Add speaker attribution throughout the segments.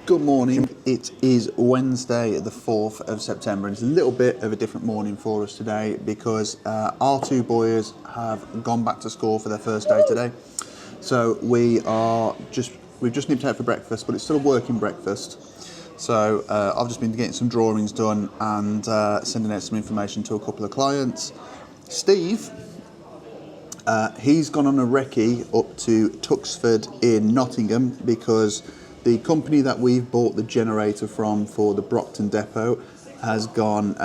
Speaker 1: Good morning. It is Wednesday, the 4th of September, and it's a little bit of a different morning for us today because our two boys have gone back to school for their first day today. So we've just nipped out for breakfast, but it's still a working breakfast. So I've just been getting some drawings done and sending out some information to a couple of clients. Steve, he's gone on a recce up to Tuxford in Nottingham because the company that we've bought the generator from for the Brocton Depot has gone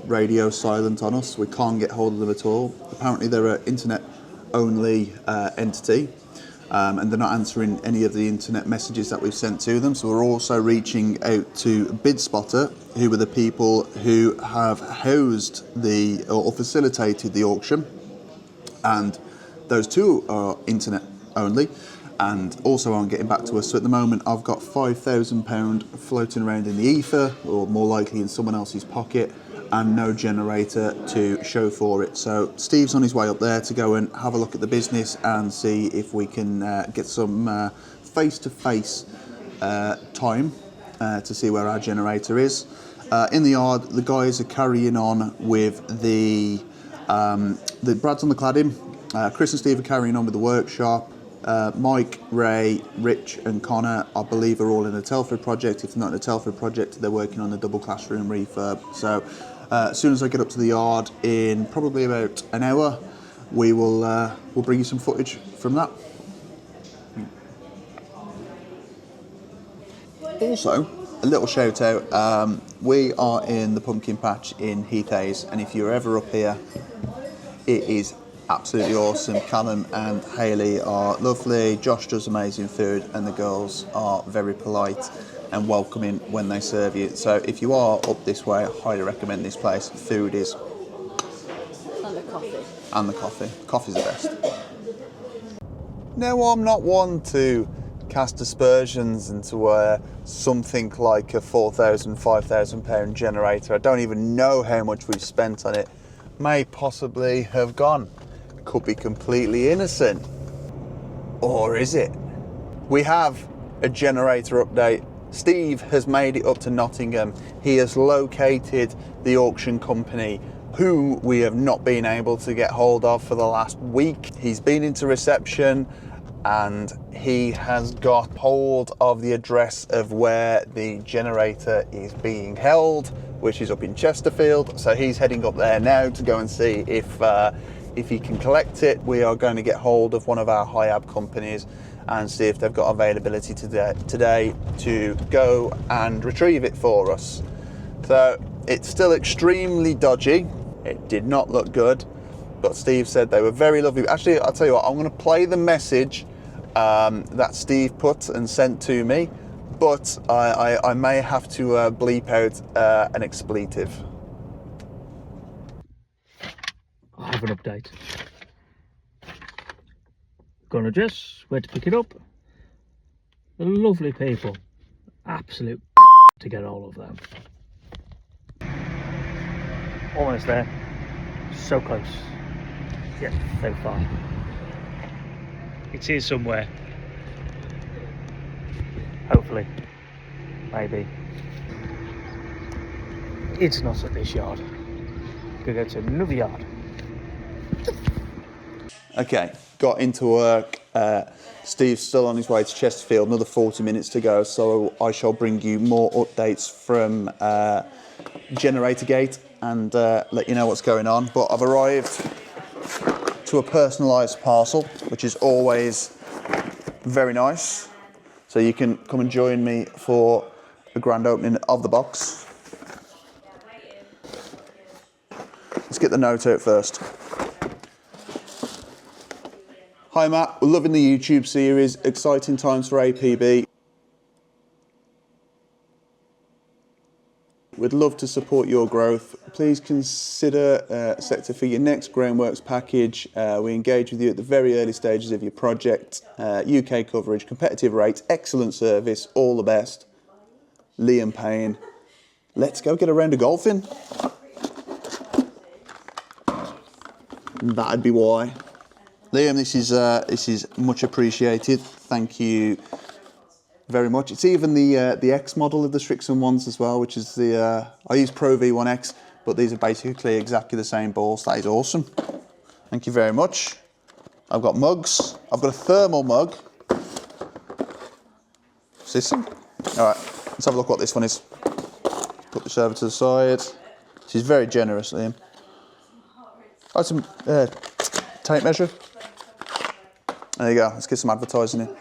Speaker 1: radio silent on us. We can't get hold of them at all. Apparently they're an internet-only entity, and they're not answering any of the internet messages that we've sent to them. So we're also reaching out to BidSpotter, who are the people who have housed or facilitated the auction, and those two are internet-only. And also aren't getting back to us. So at the moment I've got £5,000 floating around in the ether, or more likely in someone else's pocket, and no generator to show for it. So Steve's on his way up there to go and have a look at the business and see if we can get some face-to-face time to see where our generator is. In the yard, the guys are carrying on with the Brad's on the cladding. Chris and Steve are carrying on with the workshop. Mike, Ray, Rich and Connor, I believe, are all in the Telford project. If not in the Telford project, they're working on the double classroom refurb. So as soon as I get up to the yard in probably about an hour, we'll bring you some footage from that. Also, a little shout out, we are in the pumpkin patch in Heathhays, and if you're ever up here, it is absolutely awesome. Callum and Hayley are lovely, Josh does amazing food, and the girls are very polite and welcoming when they serve you. So if you are up this way, I highly recommend this place. Food is...
Speaker 2: And the coffee.
Speaker 1: And the coffee. Coffee's the best. Now, I'm not one to cast aspersions into something like a £4,000, £5,000 generator. I don't even know how much we've spent on it. May possibly have gone. Could be completely innocent. Or is it? We have a generator update. Steve has made it up to Nottingham. He has located the auction company who we have not been able to get hold of for the last week. He's been into reception and he has got hold of the address of where the generator is being held, which is up in Chesterfield. So he's heading up there now to go and see if he can collect it. We are going to get hold of one of our HIAB companies and see if they've got availability today to go and retrieve it for us. So it's still extremely dodgy. It did not look good, but Steve said they were very lovely. Actually, I'll tell you what, I'm going to play the message that Steve put and sent to me, but I may have to bleep out an expletive.
Speaker 3: I have an update. Gone address, where to pick it up. The lovely people. Absolute to get all of them. Almost there. So close. Yet so far. It's here somewhere. Hopefully. Maybe. It's not at this yard. Could go to another yard.
Speaker 1: Okay, got into work. Steve's still on his way to Chesterfield, another 40 minutes to go, so I shall bring you more updates from Generator Gate and let you know what's going on. But I've arrived to a personalised parcel, which is always very nice. So you can come and join me for a grand opening of the box. Let's get the note out first. Hi Matt, we're loving the YouTube series, exciting times for APB. We'd love to support your growth. Please consider sector for your next groundworks package. We engage with you at the very early stages of your project. UK coverage, competitive rates, excellent service, all the best. Liam Payne. Let's go get a round of golfing. That'd be why. Liam, this is much appreciated. Thank you very much. It's even the X model of the Strixon ones as well, which is the, I use Pro V1X, but these are basically exactly the same balls. That is awesome. Thank you very much. I've got mugs. I've got a thermal mug. System. All right, let's have a look what this one is. Put this over to the side. She's very generous, Liam. Oh, some tape measure. There you go. Let's get some advertising in.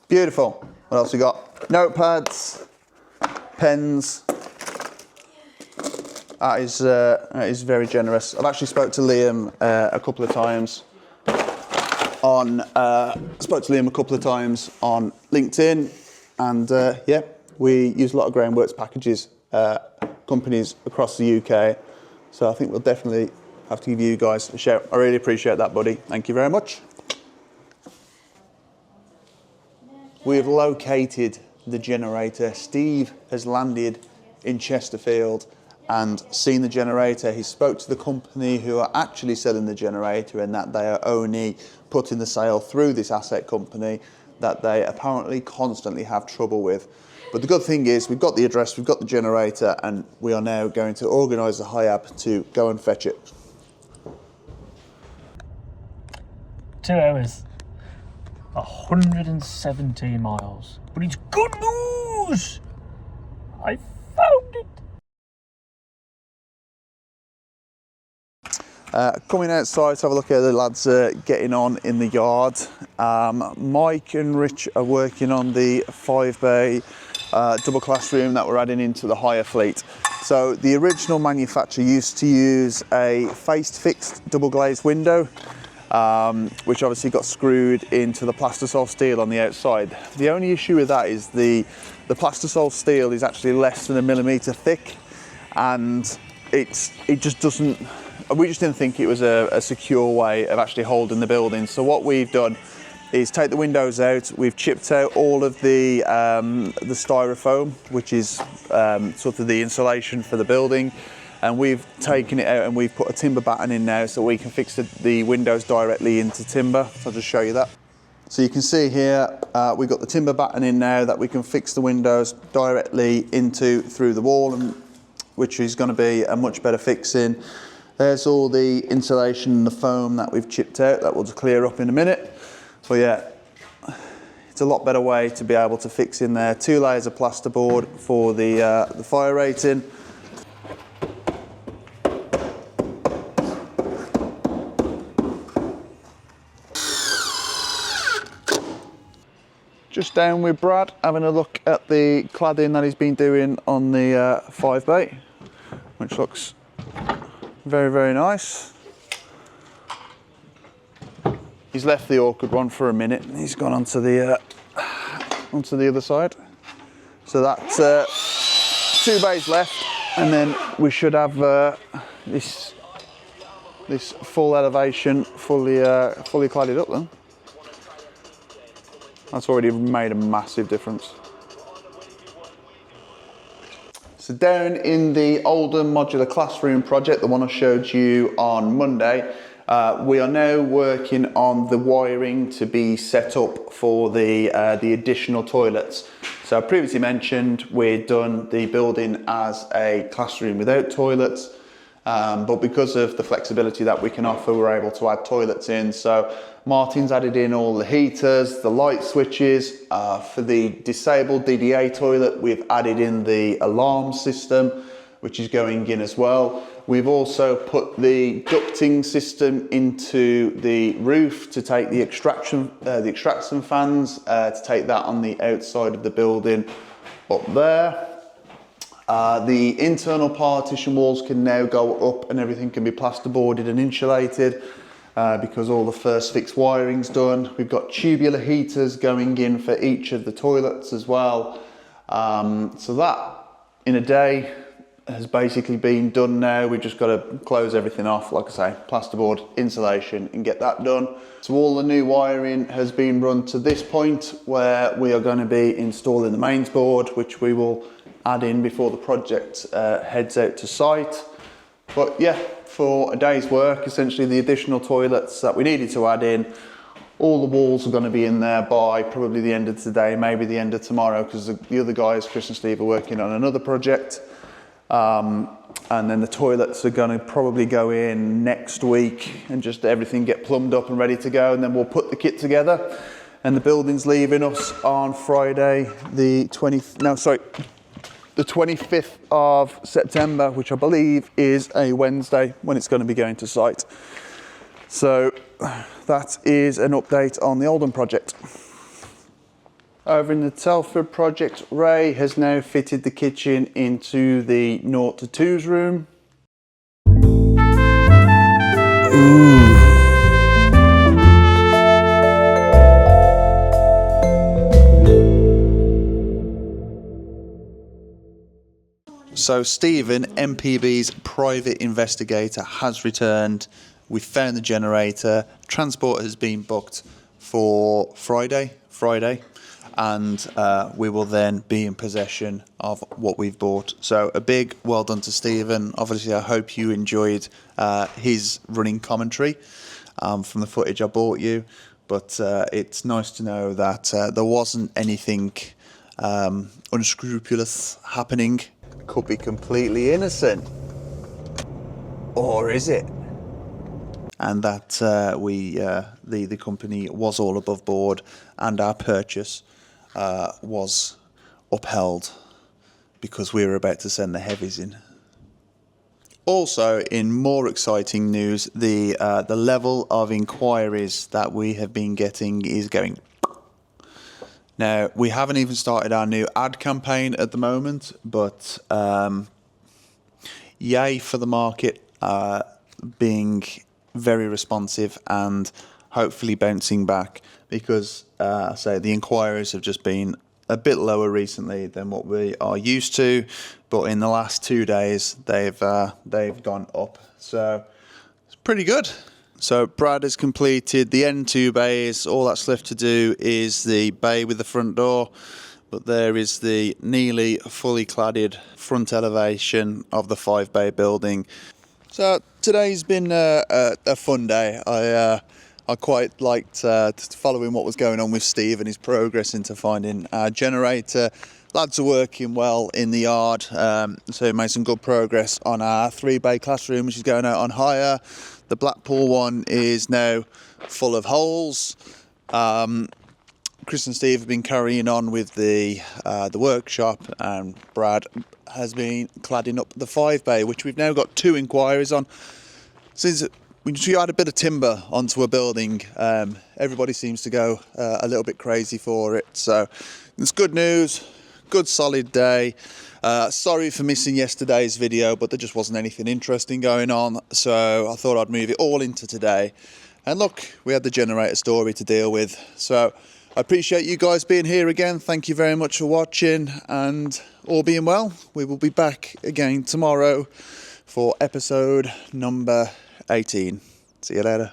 Speaker 1: Beautiful. What else we got? Notepads, pens. That is very generous. I've actually spoke to Liam a couple of times on LinkedIn, and yeah, we use a lot of Groundworks packages companies across the UK. So I think we'll definitely have to give you guys a shout. I really appreciate that, buddy. Thank you very much. We have located the generator. Steve has landed in Chesterfield and seen the generator. He spoke to the company who are actually selling the generator, and that they are only putting the sale through this asset company that they apparently constantly have trouble with. But the good thing is we've got the address, we've got the generator, and we are now going to organise the HIAB to go and fetch it.
Speaker 3: 2 hours. 117 miles. But it's good news! I found it!
Speaker 1: Coming outside to have a look at how the lads getting on in the yard. Mike and Rich are working on the 5-bay double classroom that we're adding into the hire fleet. So the original manufacturer used to use a faced-fixed double glazed window, which obviously got screwed into the plastisol steel on the outside. The only issue with that is the plastisol steel is actually less than 1 millimetre thick, and it just doesn't. We just didn't think it was a secure way of actually holding the building. So what we've done is take the windows out. We've chipped out all of the styrofoam, which is sort of the insulation for the building, and we've taken it out and we've put a timber batten in now so we can fix the windows directly into timber. So I'll just show you that. So you can see here we've got the timber batten in now that we can fix the windows directly through the wall, and which is going to be a much better fixing. There's all the insulation and the foam that we've chipped out that will just clear up in a minute. But yeah, it's a lot better way to be able to fix in there. 2 layers of plasterboard for the fire rating. Just down with Brad, having a look at the cladding that he's been doing on the 5-bay, which looks very, very nice. He's left the awkward one for a minute and he's gone onto the other side. So that's 2 bays left, and then we should have this full elevation fully cladded up then. That's already made a massive difference. So down in the older modular classroom project, the one I showed you on Monday, we are now working on the wiring to be set up for the additional toilets. So I previously mentioned we'd done the building as a classroom without toilets, but because of the flexibility that we can offer, we're able to add toilets in. So Martin's added in all the heaters, the light switches. For the disabled DDA toilet, we've added in the alarm system, which is going in as well. We've also put the ducting system into the roof to take the extraction fans, to take that on the outside of the building up there. The internal partition walls can now go up and everything can be plasterboarded and insulated because all the first fix wiring's done. We've got tubular heaters going in for each of the toilets as well. So that in a day has basically been done now. We've just got to close everything off, like I say, plasterboard, insulation, and get that done. So all the new wiring has been run to this point where we are going to be installing the mains board, which we will add in before the project heads out to site. But yeah, for a day's work. Essentially the additional toilets that we needed to add in, all the walls are going to be in there by probably the end of today, maybe the end of tomorrow, because the other guys, Chris and Steve, are working on another project. And then the toilets are going to probably go in next week and just everything get plumbed up and ready to go. And then we'll put the kit together. And the building's leaving us on Friday, the 25th of September, which I believe is a Wednesday when it's going to be going to site. So that is an update on the Oldham project. Over in the Telford project, Ray has now fitted the kitchen into the 0 to 2s room. So Stephen, MPB's private investigator, has returned. We found the generator. Transport has been booked for Friday, and we will then be in possession of what we've bought. So a big well done to Stephen. Obviously, I hope you enjoyed his running commentary from the footage I bought you. But it's nice to know that there wasn't anything unscrupulous happening. Could be completely innocent, or is it? And that the company was all above board, and our purchase was upheld because we were about to send the heavies in. Also, in more exciting news, the level of inquiries that we have been getting is going. Now, we haven't even started our new ad campaign at the moment, but yay for the market being very responsive and hopefully bouncing back, because I say the inquiries have just been a bit lower recently than what we are used to, but in the last 2 days they've gone up, so it's pretty good. So Brad has completed the N2 bays. All that's left to do is the bay with the front door, but there is the nearly fully cladded front elevation of the 5-bay building. So today's been a fun day. I quite liked following what was going on with Steve and his progress into finding our generator. Lads are working well in the yard, so we made some good progress on our 3-bay classroom, which is going out on hire. The Blackpool one is now full of holes. Chris and Steve have been carrying on with the workshop, and Brad has been cladding up the 5-bay, which we've now got 2 inquiries on. Since we add a bit of timber onto a building, everybody seems to go a little bit crazy for it. So it's good news, good solid day. Sorry for missing yesterday's video, but there just wasn't anything interesting going on, so I thought I'd move it all into today. And look, we had the generator story to deal with. So I appreciate you guys being here again. Thank you very much for watching, and all being well, we will be back again tomorrow for episode number 18. See you later.